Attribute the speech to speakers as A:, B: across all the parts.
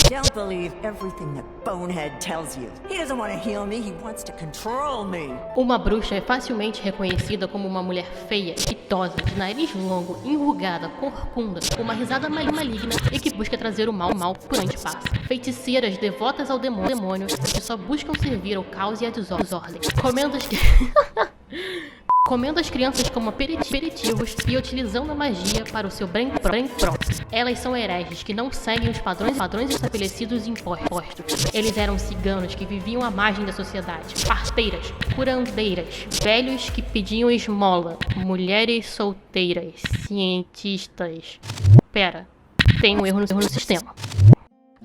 A: Don't believe everything that Bonehead tells you. He doesn't want to heal me, he wants to control me.
B: Uma bruxa é facilmente reconhecida como uma mulher feia, idosa, de nariz longo, enrugada, corcunda, com uma risada maligna e que busca trazer o mal por onde passa. Feiticeiras devotas ao demônio que só buscam servir ao caos e à desordem. Comendo as crianças como aperitivos e utilizando a magia para o seu bem próprio. Elas são hereges que não seguem os padrões estabelecidos e impostos. Eles eram ciganos que viviam à margem da sociedade, parteiras, curandeiras, velhos que pediam esmola, mulheres solteiras, cientistas. Pera, tem um erro no sistema.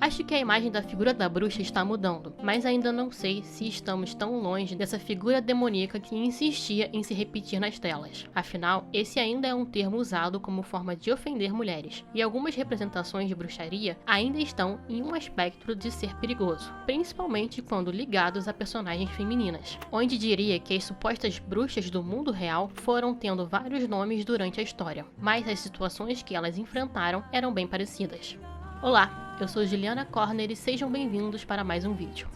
B: Acho que a imagem da figura da bruxa está mudando, mas ainda não sei se estamos tão longe dessa figura demoníaca que insistia em se repetir nas telas. Afinal, esse ainda é um termo usado como forma de ofender mulheres, e algumas representações de bruxaria ainda estão em um aspecto de ser perigoso, principalmente quando ligados a personagens femininas, onde diria que as supostas bruxas do mundo real foram tendo vários nomes durante a história, mas as situações que elas enfrentaram eram bem parecidas. Olá, eu sou Juliana Corner e sejam bem-vindos para mais um vídeo.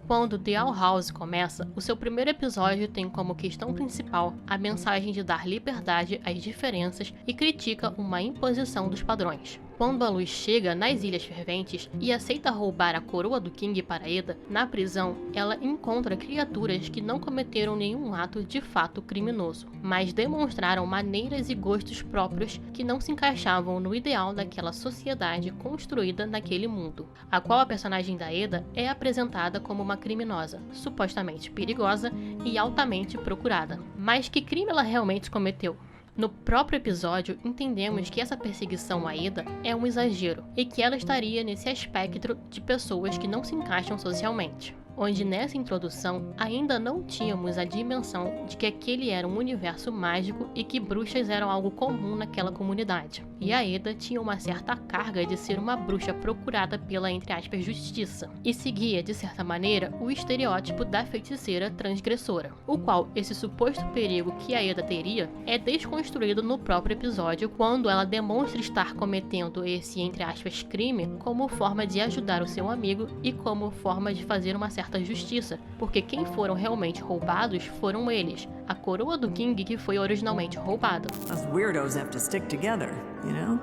B: Quando The Owl House começa, o seu primeiro episódio tem como questão principal a mensagem de dar liberdade às diferenças e critica uma imposição dos padrões. Quando a luz chega nas Ilhas Ferventes e aceita roubar a coroa do King para Eda, na prisão, ela encontra criaturas que não cometeram nenhum ato de fato criminoso, mas demonstraram maneiras e gostos próprios que não se encaixavam no ideal daquela sociedade construída naquele mundo, a qual a personagem da Eda é apresentada como uma criminosa, supostamente perigosa e altamente procurada. Mas que crime ela realmente cometeu? No próprio episódio, entendemos que essa perseguição a Eda é um exagero e que ela estaria nesse espectro de pessoas que não se encaixam socialmente, onde nessa introdução ainda não tínhamos a dimensão de que aquele era um universo mágico e que bruxas eram algo comum naquela comunidade. E a Eda tinha uma certa carga de ser uma bruxa procurada pela, entre aspas, justiça, e seguia, de certa maneira, o estereótipo da feiticeira transgressora, o qual esse suposto perigo que a Eda teria é desconstruído no próprio episódio quando ela demonstra estar cometendo esse, entre aspas, crime como forma de ajudar o seu amigo e como forma de fazer uma certa justiça, porque quem foram realmente roubados foram eles, a coroa do King que foi originalmente roubada.
A: Us weirdos have to stick together, you know?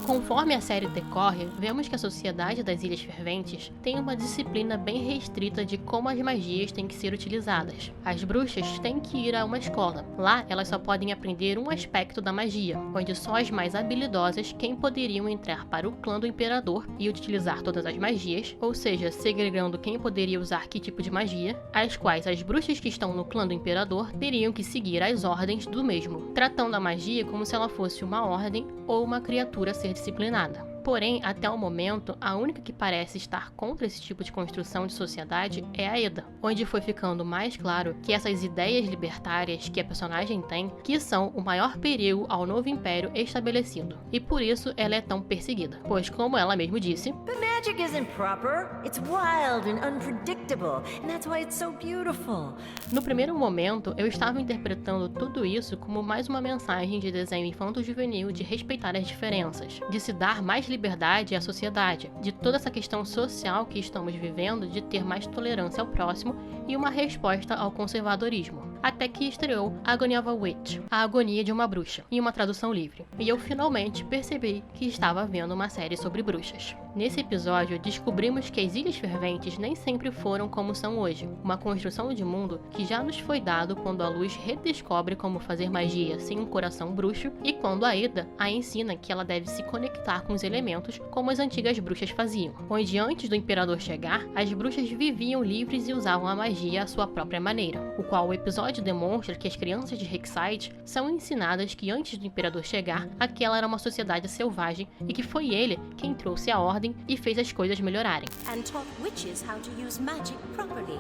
B: Conforme a série decorre, vemos que a sociedade das Ilhas Ferventes tem uma disciplina bem restrita de como as magias têm que ser utilizadas. As bruxas têm que ir a uma escola. Lá, elas só podem aprender um aspecto da magia, onde só as mais habilidosas quem poderiam entrar para o clã do imperador e utilizar todas as magias, ou seja, segregando quem poderia usar que tipo de magia, as quais as bruxas que estão no clã do imperador teriam que seguir as ordens do mesmo, tratando a magia como se ela fosse uma ordem ou uma criatura a ser disciplinada. Porém, até o momento, a única que parece estar contra esse tipo de construção de sociedade é a Eda, onde foi ficando mais claro que essas ideias libertárias que a personagem tem, que são o maior perigo ao novo império estabelecido. E por isso ela é tão perseguida, pois como ela mesmo disse,
A: But magic isn't proper. It's wild and unpredictable, and that's why it's so beautiful.
B: No primeiro momento, eu estava interpretando tudo isso como mais uma mensagem de desenho infanto-juvenil de respeitar as diferenças, de se dar mais liberdade à sociedade, de toda essa questão social que estamos vivendo de ter mais tolerância ao próximo e uma resposta ao conservadorismo. Até que estreou Agony of a Witch, a agonia de uma bruxa, em uma tradução livre. E eu finalmente percebi que estava vendo uma série sobre bruxas. Nesse episódio, descobrimos que as Ilhas Ferventes nem sempre foram como são hoje, uma construção de mundo que já nos foi dado quando a luz redescobre como fazer magia sem um coração bruxo e quando a Eda a ensina que ela deve se conectar com os elementos como as antigas bruxas faziam, onde antes do imperador chegar, as bruxas viviam livres e usavam a magia à sua própria maneira, o qual o episódio demonstra que as crianças de Hexside são ensinadas que antes do imperador chegar, aquela era uma sociedade selvagem e que foi ele quem trouxe a ordem e fez as coisas melhorarem.
C: And taught witches how to use magic properly.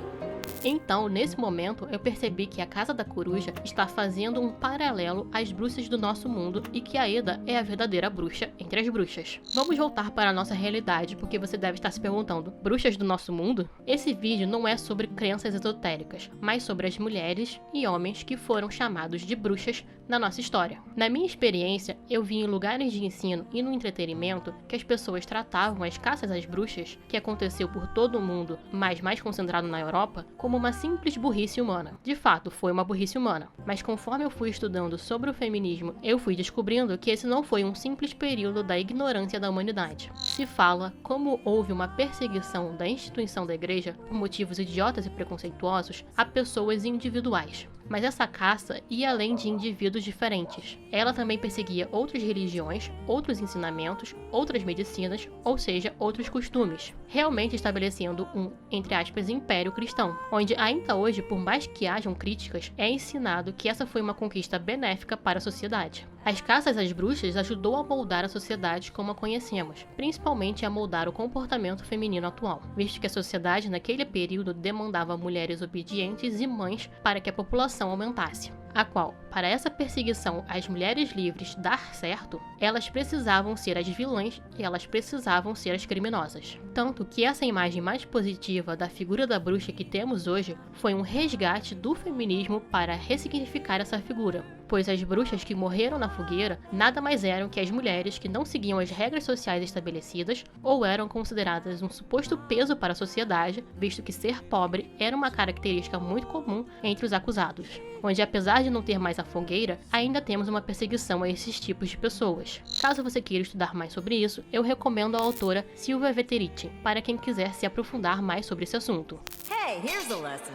B: Então, nesse momento, eu percebi que a Casa da Coruja está fazendo um paralelo às bruxas do nosso mundo e que a Eda é a verdadeira bruxa entre as bruxas. Vamos voltar para a nossa realidade, porque você deve estar se perguntando, bruxas do nosso mundo? Esse vídeo não é sobre crenças esotéricas, mas sobre as mulheres e homens que foram chamados de bruxas na nossa história. Na minha experiência, eu vi em lugares de ensino e no entretenimento que as pessoas tratavam as caças às bruxas, que aconteceu por todo o mundo, mas mais concentrado na Europa, como uma simples burrice humana. De fato, foi uma burrice humana, mas conforme eu fui estudando sobre o feminismo, eu fui descobrindo que esse não foi um simples período da ignorância da humanidade. Se fala como houve uma perseguição da instituição da igreja por motivos idiotas e preconceituosos a pessoas individuais. Mas essa caça ia além de indivíduos diferentes. Ela também perseguia outras religiões, outros ensinamentos, outras medicinas, ou seja, outros costumes, realmente estabelecendo um, entre aspas, império cristão, onde ainda hoje, por mais que hajam críticas, é ensinado que essa foi uma conquista benéfica para a sociedade. As caças às bruxas ajudou a moldar a sociedade como a conhecemos, principalmente a moldar o comportamento feminino atual, visto que a sociedade naquele período demandava mulheres obedientes e mães para que a população aumentasse, a qual, para essa perseguição às mulheres livres dar certo, elas precisavam ser as vilãs e elas precisavam ser as criminosas. Tanto que essa imagem mais positiva da figura da bruxa que temos hoje foi um resgate do feminismo para ressignificar essa figura, pois as bruxas que morreram na fogueira nada mais eram que as mulheres que não seguiam as regras sociais estabelecidas ou eram consideradas um suposto peso para a sociedade, visto que ser pobre era uma característica muito comum entre os acusados, onde apesar de não ter mais a fogueira, ainda temos uma perseguição a esses tipos de pessoas. Caso você queira estudar mais sobre isso, eu recomendo a autora Silvia Veterici, para quem quiser se aprofundar mais sobre esse assunto.
A: Hey, here's a lesson.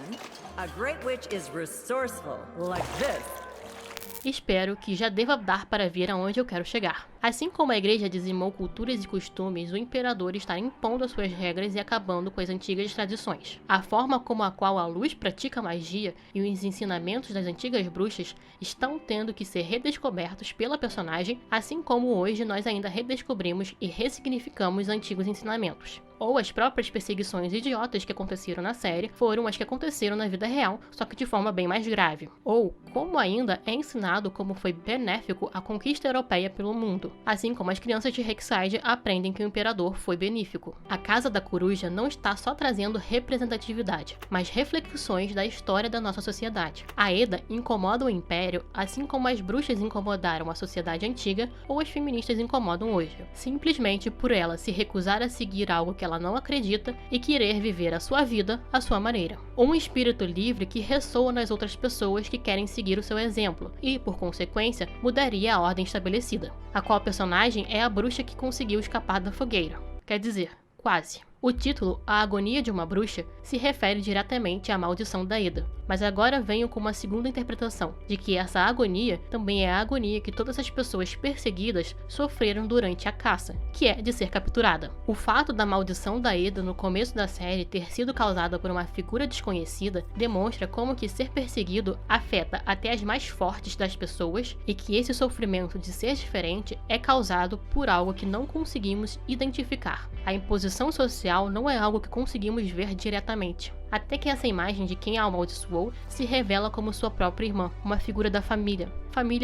A: A great witch is resourceful, like this.
B: Espero que já deva dar para ver aonde eu quero chegar. Assim como a igreja dizimou culturas e costumes, o imperador está impondo as suas regras e acabando com as antigas tradições. A forma como a qual a luz pratica magia e os ensinamentos das antigas bruxas estão tendo que ser redescobertos pela personagem, assim como hoje nós ainda redescobrimos e ressignificamos antigos ensinamentos. Ou as próprias perseguições idiotas que aconteceram na série foram as que aconteceram na vida real, só que de forma bem mais grave. Ou como ainda é ensinado como foi benéfico a conquista europeia pelo mundo, assim como as crianças de Hexside aprendem que o imperador foi benéfico. A Casa da Coruja não está só trazendo representatividade, mas reflexões da história da nossa sociedade. A Eda incomoda o império, assim como as bruxas incomodaram a sociedade antiga ou as feministas incomodam hoje, simplesmente por ela se recusar a seguir algo que ela não acredita e querer viver a sua vida à sua maneira. Um espírito livre que ressoa nas outras pessoas que querem seguir o seu exemplo e, por consequência, mudaria a ordem estabelecida. A qual personagem é a bruxa que conseguiu escapar da fogueira. Quer dizer, quase. O título, A Agonia de uma Bruxa, se refere diretamente à maldição da Eda, mas agora venho com uma segunda interpretação, de que essa agonia também é a agonia que todas as pessoas perseguidas sofreram durante a caça, que é de ser capturada. O fato da maldição da Eda no começo da série ter sido causada por uma figura desconhecida demonstra como que ser perseguido afeta até as mais fortes das pessoas e que esse sofrimento de ser diferente é causado por algo que não conseguimos identificar. A imposição social não é algo que conseguimos ver diretamente, até que essa imagem de quem a amaldiçoou se revela como sua própria irmã, uma figura da família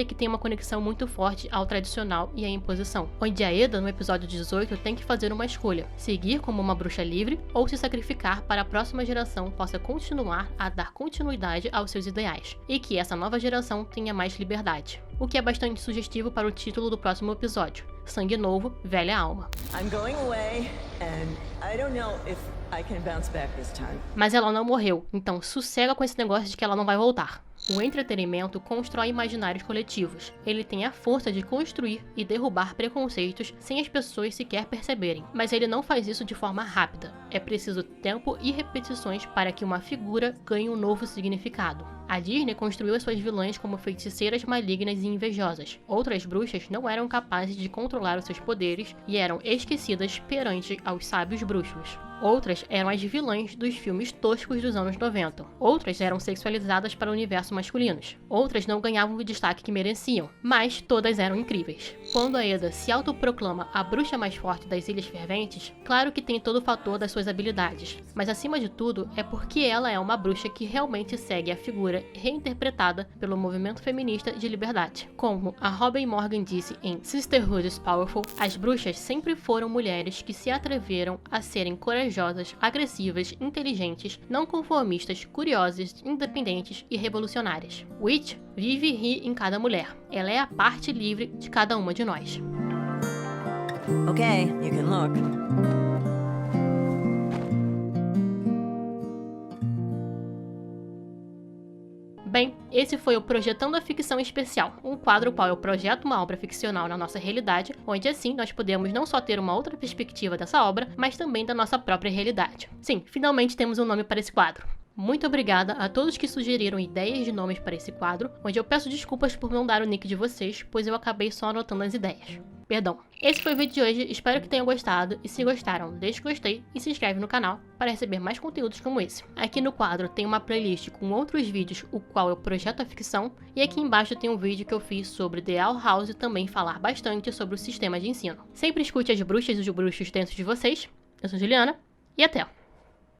B: que tem uma conexão muito forte ao tradicional e à imposição, onde a Eda, no episódio 18, tem que fazer uma escolha, seguir como uma bruxa livre ou se sacrificar para a próxima geração possa continuar a dar continuidade aos seus ideais, e que essa nova geração tenha mais liberdade. O que é bastante sugestivo para o título do próximo episódio, Sangue Novo, Velha Alma.
D: I'm going away, and I don't know if I can bounce back this time.
B: Mas ela não morreu, então sossega com esse negócio de que ela não vai voltar. O entretenimento constrói imaginários coletivos. Ele tem a força de construir e derrubar preconceitos sem as pessoas sequer perceberem. Mas ele não faz isso de forma rápida. É preciso tempo e repetições para que uma figura ganhe um novo significado. A Disney construiu as suas vilãs como feiticeiras malignas e invejosas. Outras bruxas não eram capazes de controlar os seus poderes e eram esquecidas perante aos sábios bruxos. Outras eram as vilãs dos filmes toscos dos anos 90. Outras eram sexualizadas para o universo masculinos. Outras não ganhavam o destaque que mereciam, mas todas eram incríveis. Quando a Eda se autoproclama a bruxa mais forte das Ilhas Ferventes, claro que tem todo o fator das suas habilidades, mas acima de tudo é porque ela é uma bruxa que realmente segue a figura reinterpretada pelo movimento feminista de liberdade. Como a Robin Morgan disse em Sisterhood is Powerful, as bruxas sempre foram mulheres que se atreveram a serem corajosas, agressivas, inteligentes, não conformistas, curiosas, independentes e revolucionárias. Witch vive e ri em cada mulher. Ela é a parte livre de cada uma de nós.
D: Okay, you can look.
B: Bem, esse foi o Projetando a Ficção Especial, um quadro qual eu projeto uma obra ficcional na nossa realidade, onde assim nós podemos não só ter uma outra perspectiva dessa obra, mas também da nossa própria realidade. Sim, finalmente temos um nome para esse quadro. Muito obrigada a todos que sugeriram ideias de nomes para esse quadro, onde eu peço desculpas por não dar o nick de vocês, pois eu acabei só anotando as ideias. Perdão. Esse foi o vídeo de hoje, espero que tenham gostado, e se gostaram, deixe o gostei e se inscreve no canal para receber mais conteúdos como esse. Aqui no quadro tem uma playlist com outros vídeos, o qual eu projeto a ficção, e aqui embaixo tem um vídeo que eu fiz sobre The Owl House e também falar bastante sobre o sistema de ensino. Sempre escute as bruxas e os bruxos dentro de vocês. Eu sou Juliana, e até!